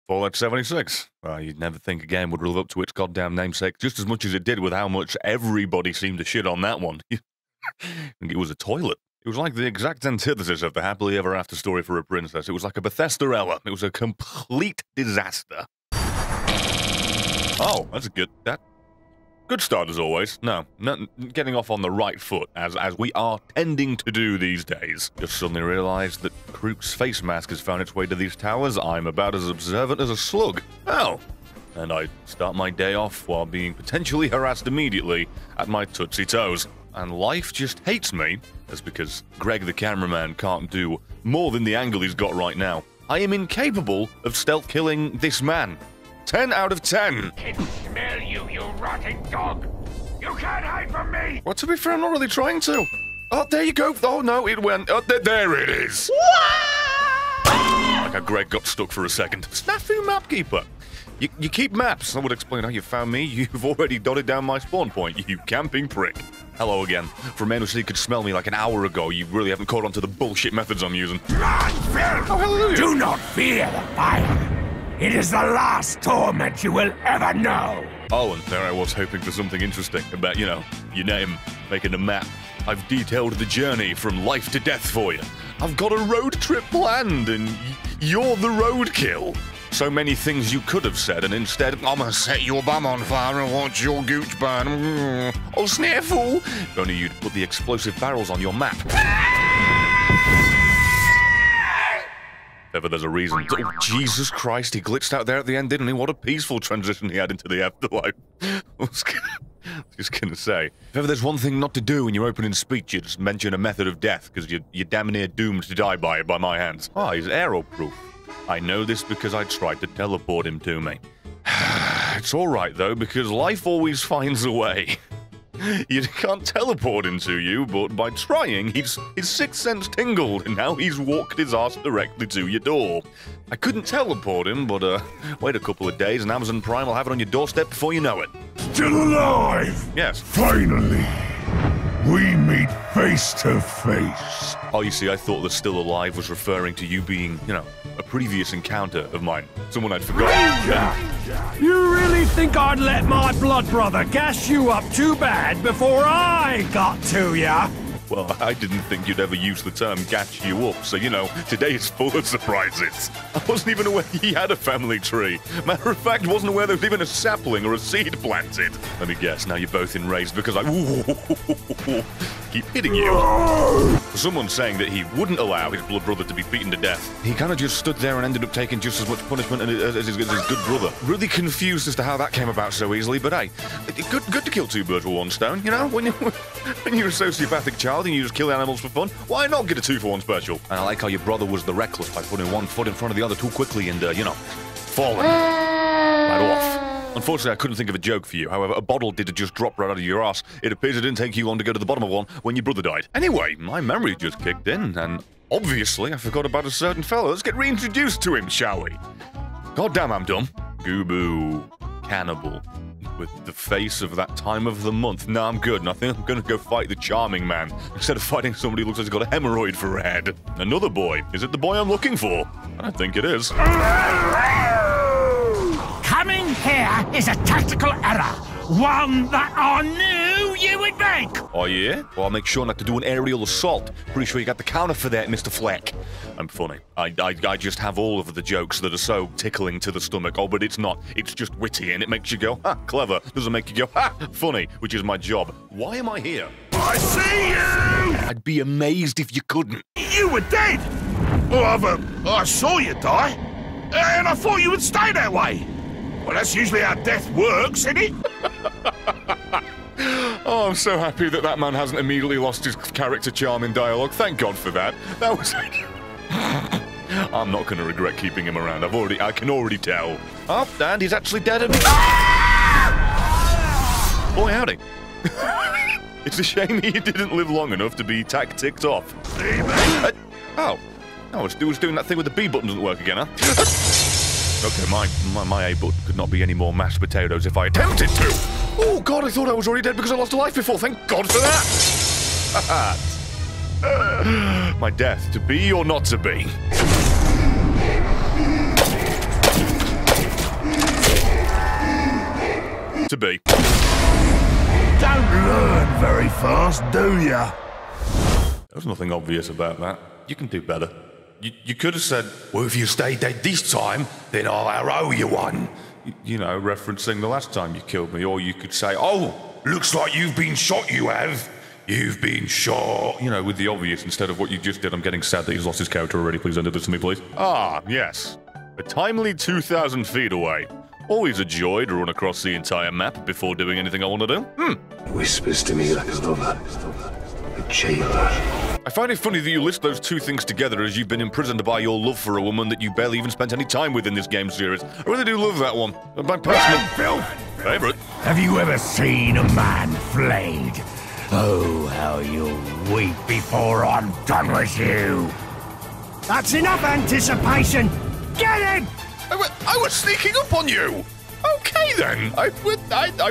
Fallout 76. You'd never think a game would live up to its goddamn namesake just as much as it did with how much everybody seemed to shit on that one. I think it was a toilet. It was like the exact antithesis of the happily ever after story for a princess. It was like a Bethesda-ella. It was a complete disaster. Oh, that's a good start as always. No, getting off on the right foot, as we are tending to do these days. Just suddenly realized that Krook's face mask has found its way to these towers. I'm about as observant as a slug. Oh. And I start my day off while being potentially harassed immediately at my Tootsie Toes. And life just hates me. That's because Greg the cameraman can't do more than the angle he's got right now. I am incapable of stealth killing this man. 10 out of 10. I can smell you, you rotten dog. You can't hide from me. Well, to be fair, I'm not really trying to. Oh, there you go. Oh, no, it went. Oh, there it is. Like how Greg got stuck for a second. Snafu Mapkeeper. You keep maps. That would explain how you found me. You've already dotted down my spawn point, you camping prick. Hello again. For a man who said he could smell me like an hour ago, you really haven't caught on to the bullshit methods I'm using. Run, Phil! Oh, hallelujah! Do not fear the fire. It is the last torment you will ever know. Oh, and there I was hoping for something interesting about, you know, your name, making a map. I've detailed the journey from life to death for you. I've got a road trip planned, and you're the roadkill. So many things you could have said, and instead, I'm gonna set your bum on fire and watch your gooch burn. Oh, snare fool! If only you'd put the explosive barrels on your map. If ever there's a reason. Oh, Jesus Christ, he glitched out there at the end, didn't he? What a peaceful transition he had into the afterlife. I was just gonna say, if ever there's one thing not to do in your opening speech, you just mention a method of death, because you're damn near doomed to die by it by my hands. Ah, he's aeroproof. I know this because I tried to teleport him to me. It's alright though, because life always finds a way. You can't teleport him to you, but by trying, his sixth sense tingled, and now he's walked his ass directly to your door. I couldn't teleport him, but wait a couple of days and Amazon Prime will have it on your doorstep before you know it. Still alive? Yes. Finally, we meet face to face. Oh, you see, I thought the still alive was referring to you being, you know, a previous encounter of mine. Someone I'd forgotten. You really think I'd let my blood brother gas you up too bad before I got to ya? Well, I didn't think you'd ever use the term gas you up, so, you know, today is full of surprises. I wasn't even aware he had a family tree. Matter of fact, wasn't aware there was even a sapling or a seed planted. Let me guess, now you're both enraged because I keep hitting you. For someone saying that he wouldn't allow his blood brother to be beaten to death, he kind of just stood there and ended up taking just as much punishment as his good brother. Really confused as to how that came about so easily, but hey, good to kill two birds with one stone, you know? When you're a sociopathic child and you just kill animals for fun, why not get a 2-for-1 special? And I like how your brother was the reckless by putting one foot in front of the other too quickly and, you know, falling right off. Unfortunately, I couldn't think of a joke for you. However, a bottle did just drop right out of your ass. It appears it didn't take you long to go to the bottom of one when your brother died. Anyway, my memory just kicked in, and obviously I forgot about a certain fellow. Let's get reintroduced to him, shall we? God damn, I'm dumb. Gooboo. Cannibal. With the face of that time of the month. No, I'm good, and I think I'm gonna go fight the charming man instead of fighting somebody who looks like he's got a hemorrhoid for a head. Another boy. Is it the boy I'm looking for? I think it is. Coming here is a tactical error. One that I knew you would make. Oh, yeah? Well, I'll make sure not to do an aerial assault. Pretty sure you got the counter for that, Mr. Fleck. I'm funny. I just have all of the jokes that are so tickling to the stomach. Oh, but it's not. It's just witty, and it makes you go, ha, clever. Doesn't make you go, ha, funny, which is my job. Why am I here? I see you! I'd be amazed if you couldn't. You were dead! Well, I saw you die, and I thought you would stay that way. Well, that's usually how death works, isn't it? Oh, I'm so happy that that man hasn't immediately lost his character charm in dialogue. Thank God for that. That was... I'm not going to regret keeping him around. I can already tell. Oh, and he's actually dead. Boy, howdy. It's a shame he didn't live long enough to be ticked off. Oh, I was doing that thing with the B button doesn't work again, huh? Okay, my A button could not be any more mashed potatoes if I attempted to. Oh, God, I thought I was already dead because I lost a life before. Thank God for that. My death, to be or not to be. to be. Don't learn very fast, do ya? There's nothing obvious about that. You can do better. You could have said, well, if you stay dead this time, then I'll owe you one. You know, referencing the last time you killed me. Or you could say, oh, looks like you've been shot, you have. You've been shot. You know, with the obvious instead of what you just did. I'm getting sad that he's lost his character already. Please don't do this to me, please. Ah, yes. A timely 2,000 feet away. Always a joy to run across the entire map before doing anything I want to do. Whispers to me like a lover. A jailer. I find it funny that you list those two things together as you've been imprisoned by your love for a woman that you barely even spent any time with in this game series. I really do love that one. My personal favorite. Have you ever seen a man flayed? Oh, how you'll weep before I'm done with you. That's enough anticipation. Get him! I was sneaking up on you! Okay then, I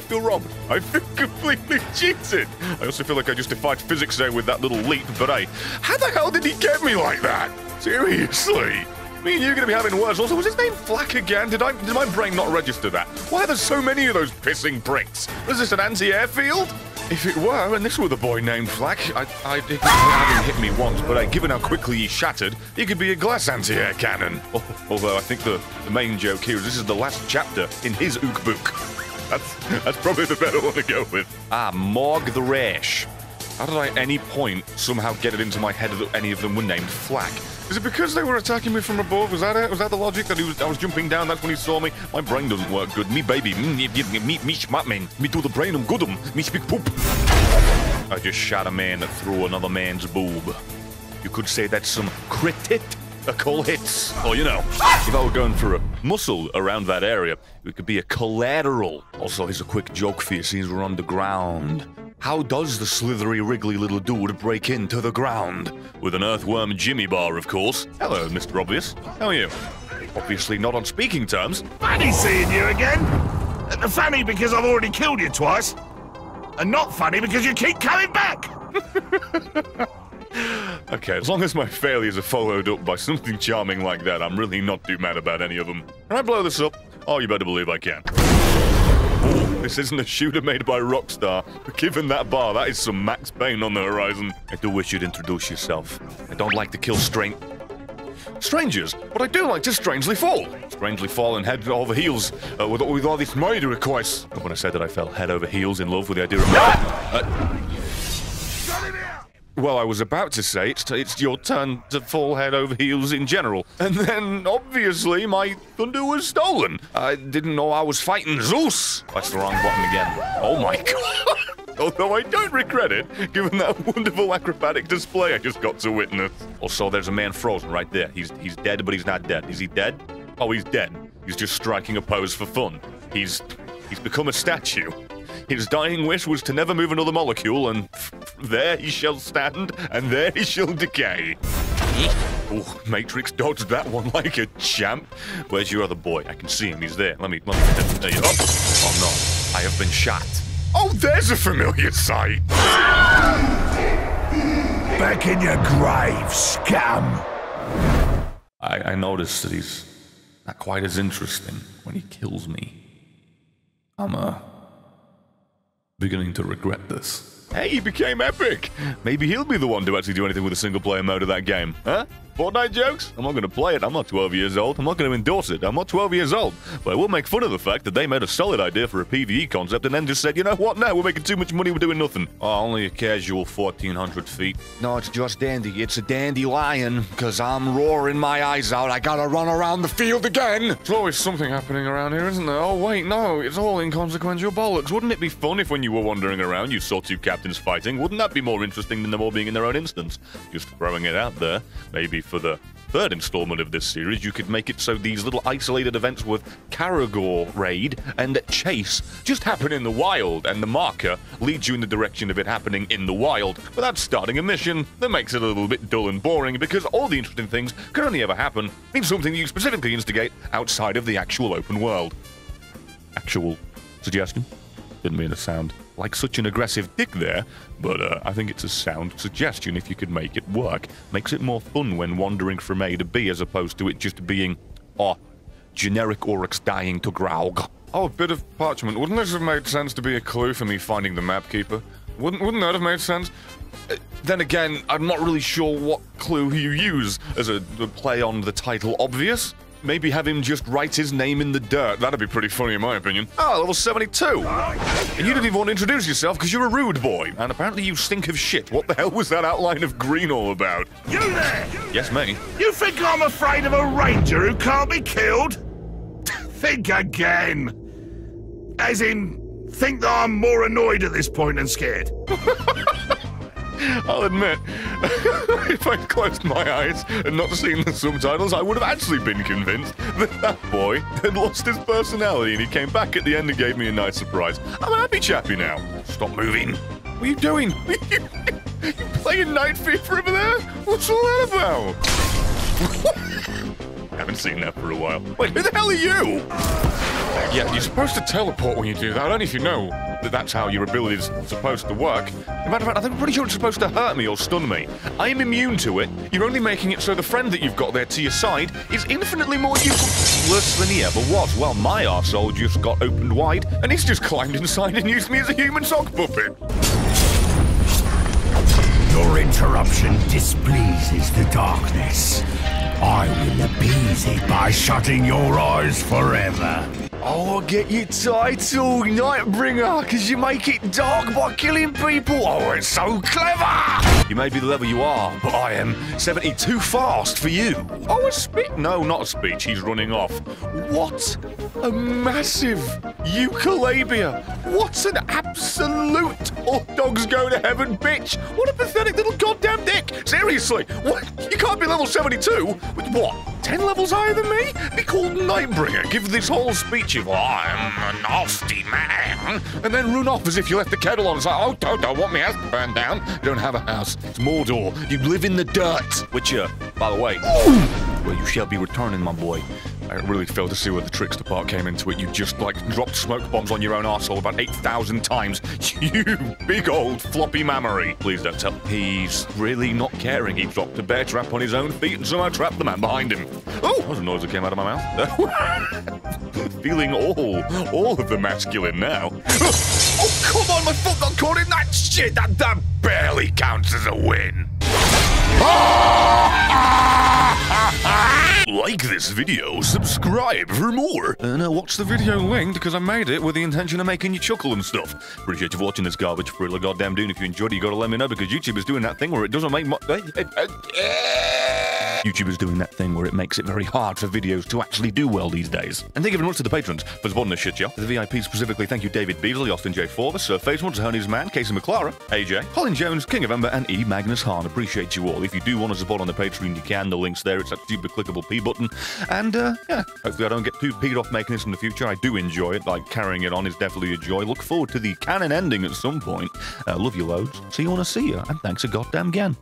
feel wrong. I feel completely cheated. I also feel like I just defied physics there with that little leap, but hey, how the hell did he get me like that? Seriously? Me and you are gonna be having words. Also, was his name Flack again? Did my brain not register that? Why are there so many of those pissing pricks? Was this an anti-airfield? If it were, and this were the boy named Flack, I didn't hit me once, but given how quickly he shattered, he could be a glass anti-air cannon. Although I think the main joke here is this is the last chapter in his ook book. That's probably the better one to go with. Ah, Morg the Rash. How did I at any point somehow get it into my head that any of them were named Flack? Is it because they were attacking me from above? Was that it? Was that the logic that I was jumping down? That's when he saw me. My brain doesn't work good. Me baby, me schmatman. Me do the brain good. Me speak poop. I just shot a man through another man's boob. You could say that's some critical hits. Or you know, if I were going for a muscle around that area, it could be a collateral. Also, here's a quick joke for you since we're on the ground. How does the slithery, wriggly little dude break into the ground? With an earthworm Jimmy bar, of course. Hello, Mr. Obvious. How are you? Obviously not on speaking terms. Funny seeing you again. Funny because I've already killed you twice. And not funny because you keep coming back. Okay, as long as my failures are followed up by something charming like that, I'm really not too mad about any of them. Can I blow this up? Oh, you better believe I can. This isn't a shooter made by Rockstar, but given that bar, that is some Max Payne on the horizon. I do wish you'd introduce yourself. I don't like to kill strangers, but I do like to strangely fall. Strangely fallen head over heels with all these murder requests. When I said that I fell head over heels in love with the idea of murder. Well, I was about to say it's your turn to fall head over heels in general. And then, obviously, my thunder was stolen. I didn't know I was fighting Zeus. That's the wrong button again. Oh my god. Although I don't regret it, given that wonderful acrobatic display I just got to witness. Also, there's a man frozen right there. He's dead, but he's not dead. Is he dead? Oh, he's dead. He's just striking a pose for fun. He's become a statue. His dying wish was to never move another molecule, and there he shall stand, and there he shall decay. Oh, Matrix dodged that one like a champ. Where's your other boy? I can see him. He's there. Let me. Oh no! I have been shot. Oh, there's a familiar sight. Back in your grave, scum. I noticed that he's not quite as interesting when he kills me. I'm beginning to regret this. Hey, he became epic! Maybe he'll be the one to actually do anything with the single-player mode of that game. Huh? Fortnite jokes? I'm not going to play it. I'm not 12 years old. I'm not going to endorse it. I'm not 12 years old. But I will make fun of the fact that they made a solid idea for a PvE concept and then just said, you know what? No, we're making too much money. We're doing nothing. Oh, only a casual 1,400 feet. No, it's just dandy. It's a dandelion. Because I'm roaring my eyes out. I gotta run around the field again. There's always something happening around here, isn't there? Oh, wait, no. It's all inconsequential bollocks. Wouldn't it be fun if when you were wandering around, you saw two captains fighting? Wouldn't that be more interesting than them all being in their own instance? Just throwing it out there. Maybe for the third installment of this series, you could make it so these little isolated events with Caragor raid and chase just happen in the wild, and the marker leads you in the direction of it happening in the wild without starting a mission. That makes it a little bit dull and boring because all the interesting things can only ever happen in something you specifically instigate outside of the actual open world. Actual suggestion? Didn't mean to sound like such an aggressive dick there, but I think it's a sound suggestion if you could make it work. Makes it more fun when wandering from A to B as opposed to it just being, generic Oryx dying to Graug. Oh, a bit of parchment. Wouldn't this have made sense to be a clue for me finding the map keeper? Wouldn't that have made sense? Then again, I'm not really sure what clue you use as a play on the title obvious. Maybe have him just write his name in the dirt. That'd be pretty funny in my opinion. Oh, level 72. And you didn't even want to introduce yourself because you're a rude boy. And apparently you stink of shit. What the hell was that outline of green all about? You there! Yes, me. You think I'm afraid of a ranger who can't be killed? Think again. As in, think that I'm more annoyed at this point than scared. I'll admit, if I'd closed my eyes and not seen the subtitles, I would have actually been convinced that boy had lost his personality and he came back at the end and gave me a nice surprise. I'm a happy chappy now. Stop moving. What are you doing? You playing Night Fever over there? What's all that about? Haven't seen that for a while. Wait, who the hell are you? Yeah, you're supposed to teleport when you do that, only if you know that that's how your ability's supposed to work. As a matter of fact, I'm pretty sure it's supposed to hurt me or stun me. I am immune to it. You're only making it so the friend that you've got there to your side is infinitely more useless than he ever was. Well, my arsehole just got opened wide, and he's just climbed inside and used me as a human sock puppet. Your interruption displeases the darkness. I will appease it by shutting your eyes forever. Oh, I'll get your title, Nightbringer, because you make it dark by killing people. Oh, it's so clever! You may be the level you are, but I am 72 fast for you. Oh, a speech? No, not a speech. He's running off. What a massive eucalibia. What an absolute all dogs go to heaven bitch. What a pathetic little goddamn dick. Seriously, what? You can't be level 72 with what? 10 levels higher than me? Be called Nightbringer, give this whole speech of, oh, I'm a nasty man, and then run off as if you left the kettle on. It's like, oh, don't want me house to burn down. You don't have a house. It's Mordor. You live in the dirt. Which, by the way, well, you shall be returning, my boy. I really failed to see where the trickster part came into it. You just, like, dropped smoke bombs on your own arsehole about 8,000 times. You big old floppy mammary. Please don't tell. He's really not caring. He dropped a bear trap on his own feet and somehow trapped the man behind him. Oh, that was a noise that came out of my mouth. Feeling all of the masculine now. Oh, come on, my foot got caught in that shit. That barely counts as a win. Like this video, subscribe for more, and watch the video linked because I made it with the intention of making you chuckle and stuff. Appreciate you watching this garbage for a goddamn doing. If you enjoyed it, you gotta let me know because YouTube is doing that thing where it doesn't make YouTube is doing that thing where it makes it very hard for videos to actually do well these days. And thank you very much to the patrons for supporting this shit, y'all. The VIP specifically, thank you David Beasley, Austin J. Forbes, Sir Faceone, Honey's Man, Casey McClara, AJ, Colin Jones, King of Ember, and E. Magnus Hahn. Appreciate you all. If you do want to support on the Patreon, you can. The link's there. It's that stupid clickable P button. And, yeah, hopefully I don't get too peed off making this in the future. I do enjoy it. Like, carrying it on is definitely a joy. Look forward to the canon ending at some point. Love you loads. See you when I see you. And thanks a goddamn again.